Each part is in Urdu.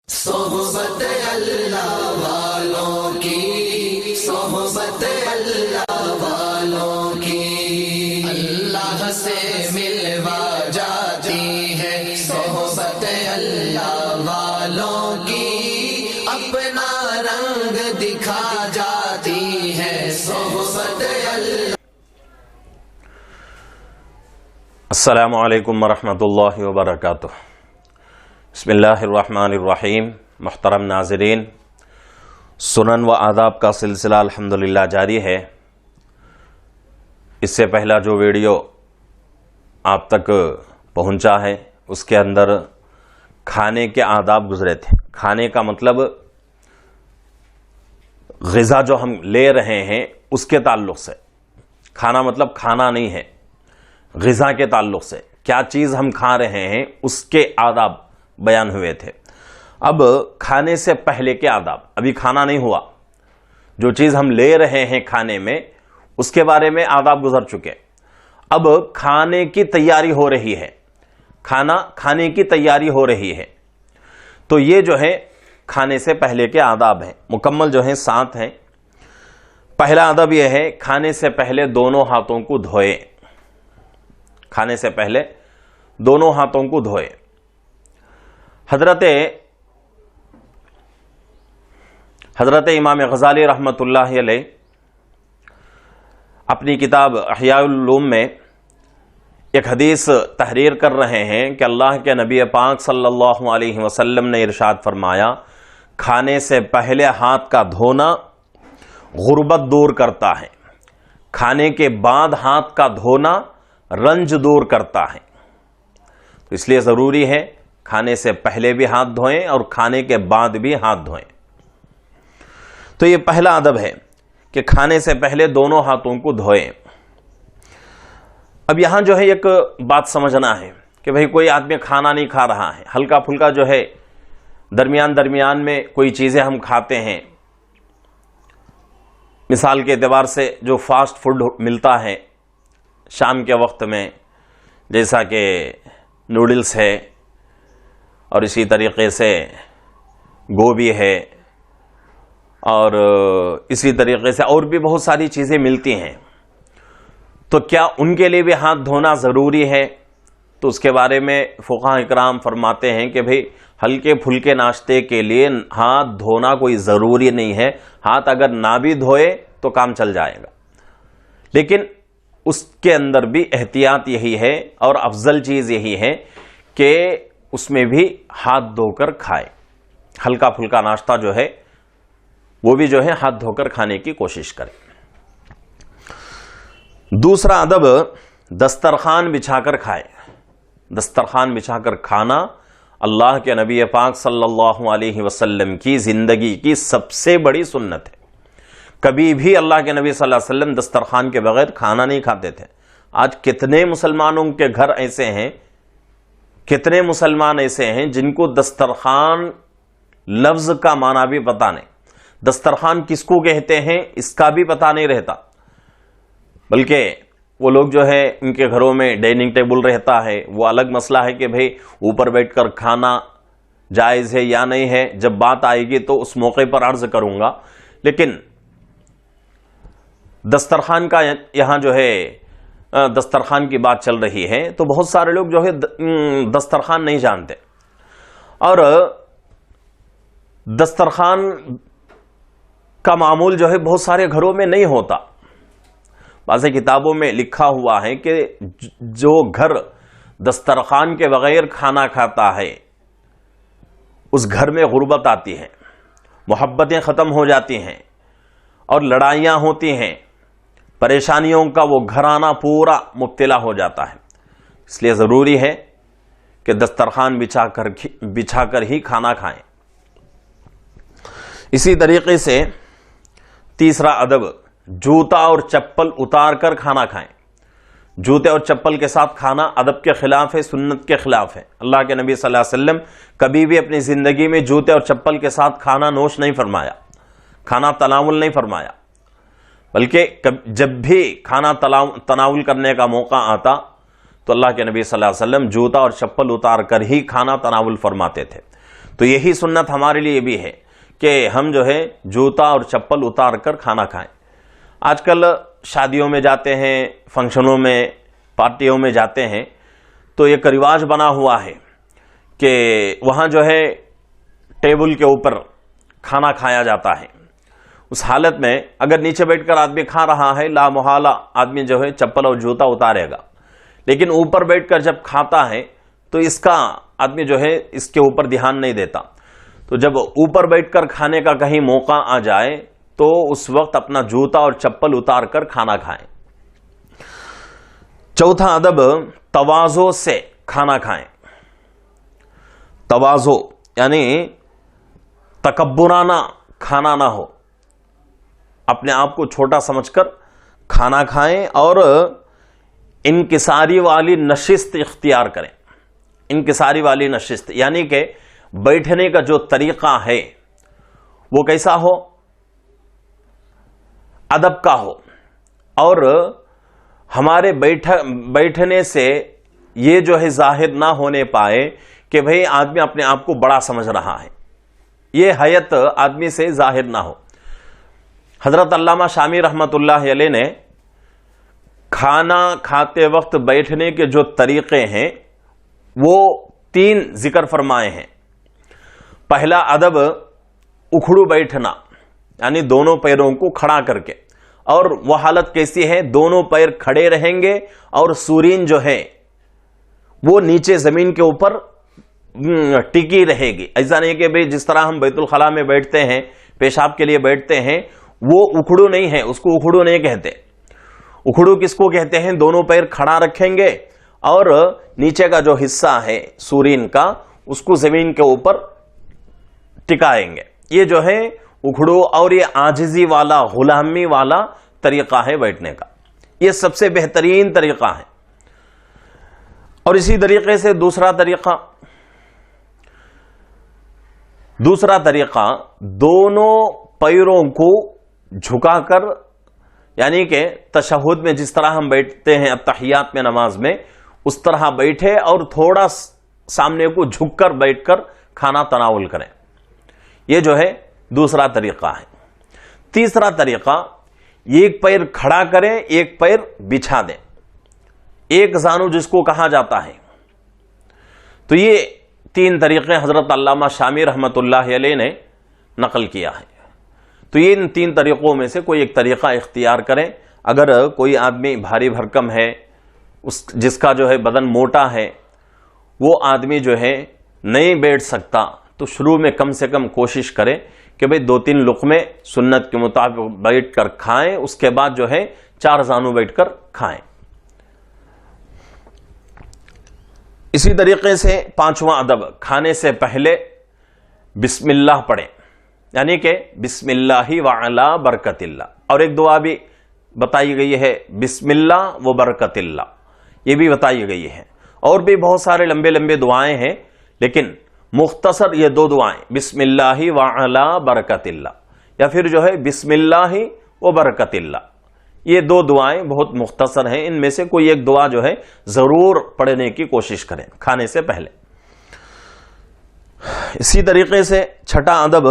صحبت اللہ والوں کی، صحبت اللہ والوں کی، اللہ سے ملوا جاتی ہے صحبت اللہ والوں کی، اپنا رنگ دکھا جاتی ہے صحبت اللہ۔ السلام علیکم ورحمۃ اللہ وبرکاتہ۔ بسم اللہ الرحمن الرحیم۔ محترم ناظرین، سنن و آداب کا سلسلہ الحمدللہ جاری ہے۔ اس سے پہلا جو ویڈیو آپ تک پہنچا ہے اس کے اندر کھانے کے آداب گزرے تھے۔ کھانے کا مطلب غذا جو ہم لے رہے ہیں اس کے تعلق سے، کھانا مطلب کھانا نہیں ہے، غذا کے تعلق سے کیا چیز ہم کھا رہے ہیں اس کے آداب بیان ہوئے تھے۔ اب کھانے سے پہلے کے آداب، ابھی کھانا نہیں ہوا، جو چیز ہم لے رہے ہیں کھانے میں اس کے بارے میں آداب گزر چکے۔ اب کھانے کی تیاری ہو رہی ہے، کھانے کی تیاری ہو رہی ہے، تو یہ جو ہے کھانے سے پہلے کے آداب ہیں، مکمل جو ہیں 7 ہیں۔ پہلا آداب یہ ہے کھانے سے پہلے دونوں ہاتھوں کو دھوئے، کھانے سے پہلے دونوں ہاتھوں کو دھوئے۔ حضرت امام غزالی رحمۃ اللہ علیہ اپنی کتاب احیاء العلوم میں ایک حدیث تحریر کر رہے ہیں کہ اللہ کے نبی پاک صلی اللہ علیہ وسلم نے ارشاد فرمایا، کھانے سے پہلے ہاتھ کا دھونا غربت دور کرتا ہے، کھانے کے بعد ہاتھ کا دھونا رنج دور کرتا ہے۔ تو اس لیے ضروری ہے کھانے سے پہلے بھی ہاتھ دھوئیں اور کھانے کے بعد بھی ہاتھ دھوئیں۔ تو یہ پہلا ادب ہے کہ کھانے سے پہلے دونوں ہاتھوں کو دھوئیں۔ اب یہاں جو ہے ایک بات سمجھنا ہے کہ بھئی کوئی آدمی کھانا نہیں کھا رہا ہے، ہلکا پھلکا جو ہے درمیان میں کوئی چیزیں ہم کھاتے ہیں، مثال کے اعتبار سے جو فاسٹ فوڈ ملتا ہے شام کے وقت میں، جیسا کہ نوڈلز ہے اور اسی طریقے سے گوبھی ہے اور اسی طریقے سے اور بھی بہت ساری چیزیں ملتی ہیں، تو کیا ان کے لیے بھی ہاتھ دھونا ضروری ہے؟ تو اس کے بارے میں فقہاء اکرام فرماتے ہیں کہ بھئی ہلکے پھلکے ناشتے کے لیے ہاتھ دھونا کوئی ضروری نہیں ہے، ہاتھ اگر نہ بھی دھوئے تو کام چل جائے گا، لیکن اس کے اندر بھی احتیاط یہی ہے اور افضل چیز یہی ہے کہ اس میں بھی ہاتھ دھو کر کھائے، ہلکا پھلکا ناشتہ جو ہے وہ بھی جو ہے ہاتھ دھو کر کھانے کی کوشش کرے۔ دوسرا ادب دسترخوان بچھا کر کھائے۔ دسترخوان بچھا کر کھانا اللہ کے نبی پاک صلی اللہ علیہ وسلم کی زندگی کی سب سے بڑی سنت ہے۔ کبھی بھی اللہ کے نبی صلی اللہ علیہ وسلم دسترخوان کے بغیر کھانا نہیں کھاتے تھے۔ آج کتنے مسلمانوں کے گھر ایسے ہیں، کتنے مسلمان ایسے ہیں جن کو دسترخوان لفظ کا معنی بھی پتہ نہیں، دسترخوان کس کو کہتے ہیں اس کا بھی پتہ نہیں رہتا، بلکہ وہ لوگ جو ہے ان کے گھروں میں ڈائننگ ٹیبل رہتا ہے، وہ الگ مسئلہ ہے کہ بھئی اوپر بیٹھ کر کھانا جائز ہے یا نہیں ہے، جب بات آئے گی تو اس موقع پر عرض کروں گا۔ لیکن دسترخوان کا یہاں جو ہے دسترخوان کی بات چل رہی ہے تو بہت سارے لوگ جو ہے دسترخوان نہیں جانتے، اور دسترخوان کا معمول جو ہے بہت سارے گھروں میں نہیں ہوتا۔ بعض کتابوں میں لکھا ہوا ہے کہ جو گھر دسترخوان کے بغیر کھانا کھاتا ہے اس گھر میں غربت آتی ہے، محبتیں ختم ہو جاتی ہیں اور لڑائیاں ہوتی ہیں، پریشانیوں کا وہ گھرانہ پورا مبتلا ہو جاتا ہے۔ اس لیے ضروری ہے کہ دسترخوان بچھا کر ہی کھانا کھائیں۔ اسی طریقے سے تیسرا ادب جوتا اور چپل اتار کر کھانا کھائیں۔ جوتے اور چپل کے ساتھ کھانا ادب کے خلاف ہے، سنت کے خلاف ہے۔ اللہ کے نبی صلی اللہ علیہ وسلم کبھی بھی اپنی زندگی میں جوتے اور چپل کے ساتھ کھانا نوش نہیں فرمایا، کھانا تناول نہیں فرمایا، بلکہ جب بھی کھانا تناول کرنے کا موقع آتا تو اللہ کے نبی صلی اللہ علیہ وسلم جوتا اور چپل اتار کر ہی کھانا تناول فرماتے تھے۔ تو یہی سنت ہمارے لیے بھی ہے کہ ہم جو ہے جوتا اور چپل اتار کر کھانا کھائیں. آج کل شادیوں میں جاتے ہیں، فنکشنوں میں، پارٹیوں میں جاتے ہیں تو ایک رواج بنا ہوا ہے کہ وہاں جو ہے ٹیبل کے اوپر کھانا کھایا جاتا ہے. اس حالت میں اگر نیچے بیٹھ کر آدمی کھا رہا ہے، لا محالہ آدمی جو ہے چپل اور جوتا اتارے گا. لیکن اوپر بیٹھ کر جب کھاتا ہے تو اس کا آدمی جو ہے اس کے اوپر دھیان نہیں دیتا. تو جب اوپر بیٹھ کر کھانے کا کہیں موقع آ جائے تو اس وقت اپنا جوتا اور چپل اتار کر کھانا کھائیں. چوتھا ادب، تواضع سے کھانا کھائیں. تواضع یعنی تکبرانہ کھانا نہ ہو، اپنے آپ کو چھوٹا سمجھ کر کھانا کھائیں اور انکساری والی نشست اختیار کریں. انکساری والی نشست یعنی کہ بیٹھنے کا جو طریقہ ہے وہ کیسا ہو؟ ادب کا ہو. اور ہمارے بیٹھنے سے یہ جو ہے ظاہر نہ ہونے پائے کہ بھئی آدمی اپنے آپ کو بڑا سمجھ رہا ہے، یہ حیت آدمی سے ظاہر نہ ہو. حضرت علامہ شامی رحمت اللہ علیہ نے کھانا کھاتے وقت بیٹھنے کے جو طریقے ہیں وہ 3 ذکر فرمائے ہیں. پہلا ادب اکھڑو بیٹھنا، یعنی دونوں پیروں کو کھڑا کر کے. اور وہ حالت کیسی ہے؟ دونوں پیر کھڑے رہیں گے اور سورین جو ہے وہ نیچے زمین کے اوپر ٹکی رہے گی. ایسا نہیں کہ بھئی جس طرح ہم بیت الخلاء میں بیٹھتے ہیں، پیشاب کے لیے بیٹھتے ہیں، وہ اکھڑو نہیں ہے، اس کو اکھڑو نہیں کہتے. اکھڑو کس کو کہتے ہیں؟ دونوں پیر کھڑا رکھیں گے اور نیچے کا جو حصہ ہے سورین کا اس کو زمین کے اوپر ٹکائیں گے. یہ جو ہے اکھڑو، اور یہ عاجزی والا، غلامی والا طریقہ ہے بیٹھنے کا. یہ سب سے بہترین طریقہ ہے. اور اسی طریقے سے دوسرا طریقہ دونوں پیروں کو جھکا کر، یعنی کہ تشہد میں جس طرح ہم بیٹھتے ہیں التحیات میں نماز میں، اس طرح بیٹھے اور تھوڑا سامنے کو جھک کر بیٹھ کر کھانا تناول کریں. یہ جو ہے دوسرا طریقہ ہے. تیسرا طریقہ، ایک پیر کھڑا کریں، ایک پیر بچھا دیں، ایک زانو جس کو کہا جاتا ہے. تو یہ 3 طریقے حضرت علامہ شامی رحمت اللہ علیہ نے نقل کیا ہے. تو یہ ان 3 طریقوں میں سے کوئی ایک طریقہ اختیار کریں. اگر کوئی آدمی بھاری بھرکم ہے، جس کا جو ہے بدن موٹا ہے، وہ آدمی جو ہے نہیں بیٹھ سکتا، تو شروع میں کم سے کم کوشش کرے کہ بھئی 2-3 لقمے سنت کے مطابق بیٹھ کر کھائیں. اس کے بعد جو ہے 4 زانو بیٹھ کر کھائیں. اسی طریقے سے 5واں ادب، کھانے سے پہلے بسم اللہ پڑھیں، یعنی کہ بسم اللہ وعلا برکت اللہ. اور ایک دعا بھی بتائی گئی ہے، بسم اللہ و برکت اللہ، یہ بھی بتائی گئی ہے. اور بھی بہت سارے لمبے دعائیں ہیں، لیکن مختصر یہ 2 دعائیں، بسم اللہ وعلا برکت اللہ، یا پھر جو ہے بسم اللہ و برکت اللہ. یہ 2 دعائیں بہت مختصر ہیں. ان میں سے کوئی ایک دعا جو ہے ضرور پڑھنے کی کوشش کریں کھانے سے پہلے. اسی طریقے سے 6واں ادب،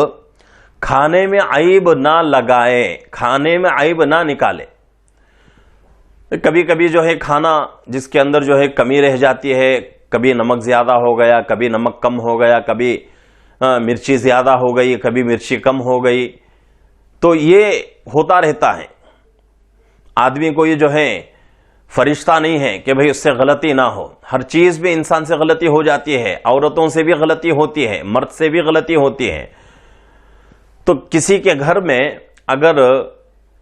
کھانے میں عیب نہ لگائے، کھانے میں عیب نہ نکالے. کبھی کبھی جو ہے کھانا جس کے اندر جو ہے کمی رہ جاتی ہے، کبھی نمک زیادہ ہو گیا، کبھی نمک کم ہو گیا، کبھی مرچی زیادہ ہو گئی، کبھی مرچی کم ہو گئی. تو یہ ہوتا رہتا ہے. آدمی کو یہ جو ہے فرشتہ نہیں ہے کہ بھئی اس سے غلطی نہ ہو. ہر چیز بھی انسان سے غلطی ہو جاتی ہے، عورتوں سے بھی غلطی ہوتی ہے، مرد سے بھی غلطی ہوتی ہے. تو کسی کے گھر میں اگر،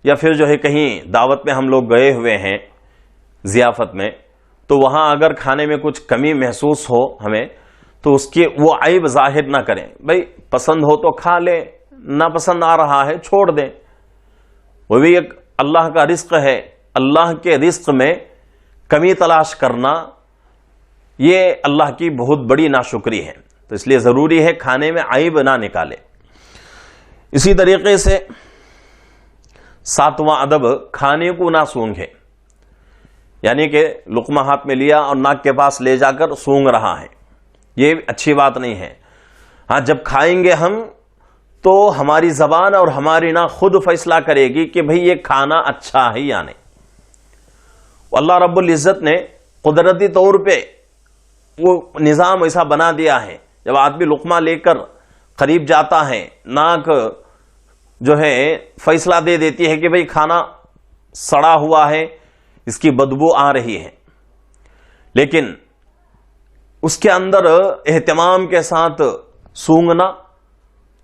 یا پھر جو ہے کہیں دعوت میں ہم لوگ گئے ہوئے ہیں ضیافت میں، تو وہاں اگر کھانے میں کچھ کمی محسوس ہو ہمیں، تو اس کی وہ عیب ظاہر نہ کریں. بھئی پسند ہو تو کھا لیں، نہ پسند آ رہا ہے چھوڑ دیں. وہ بھی ایک اللہ کا رزق ہے. اللہ کے رزق میں کمی تلاش کرنا یہ اللہ کی بہت بڑی ناشکری ہے. تو اس لیے ضروری ہے کھانے میں عیب نہ نکالے. اسی طریقے سے 7واں ادب، کھانے کو نہ سونگھے، یعنی کہ لقمہ ہاتھ میں لیا اور ناک کے پاس لے جا کر سونگ رہا ہے، یہ اچھی بات نہیں ہے. ہاں جب کھائیں گے ہم تو ہماری زبان اور ہماری ناک خود فیصلہ کرے گی کہ بھئی یہ کھانا اچھا ہے یا نہیں. اللہ رب العزت نے قدرتی طور پہ وہ نظام ایسا بنا دیا ہے، جب آدمی لقمہ لے کر قریب جاتا ہے ناک جو ہے فیصلہ دے دیتی ہے کہ بھئی کھانا سڑا ہوا ہے، اس کی بدبو آ رہی ہے، لیکن اس کے اندر اہتمام کے ساتھ سونگنا،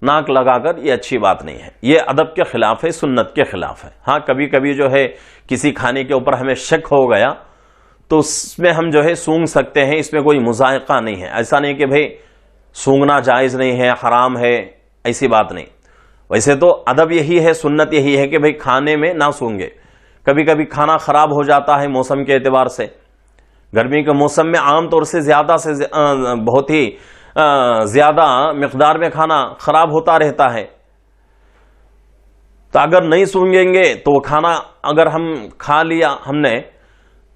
ناک لگا کر، یہ اچھی بات نہیں ہے، یہ ادب کے خلاف ہے، سنت کے خلاف ہے. ہاں کبھی کبھی جو ہے کسی کھانے کے اوپر ہمیں شک ہو گیا تو اس میں ہم جو ہے سونگ سکتے ہیں، اس میں کوئی مذائقہ نہیں ہے. ایسا نہیں کہ بھئی سونگنا جائز نہیں ہے، حرام ہے، ایسی بات نہیں. ویسے تو ادب یہی ہے، سنت یہی ہے کہ بھئی کھانے میں نہ سونگے. کبھی کبھی کھانا خراب ہو جاتا ہے موسم کے اعتبار سے، گرمی کے موسم میں عام طور سے بہت ہی زیادہ مقدار میں کھانا خراب ہوتا رہتا ہے. تو اگر نہیں سونگیں گے تو وہ کھانا اگر ہم کھا لیا ہم نے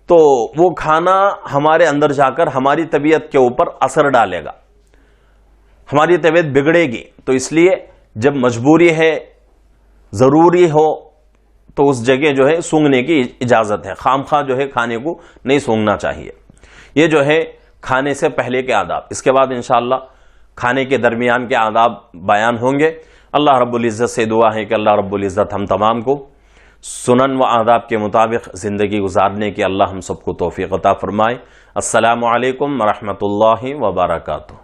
تو وہ کھانا ہمارے اندر جا کر ہماری طبیعت کے اوپر اثر ڈالے گا، ہماری طبیعت بگڑے گی. تو اس لیے جب مجبوری ہے، ضروری ہو، تو اس جگہ جو ہے سونگنے کی اجازت ہے. خام خواہ جو ہے کھانے کو نہیں سونگنا چاہیے. یہ جو ہے کھانے سے پہلے کے آداب. اس کے بعد انشاءاللہ کھانے کے درمیان کے آداب بیان ہوں گے. اللہ رب العزت سے دعا ہے کہ اللہ رب العزت ہم تمام کو سنن و آداب کے مطابق زندگی گزارنے کی اللہ ہم سب کو توفیق عطا فرمائے. السلام علیکم ورحمۃ اللہ وبرکاتہ.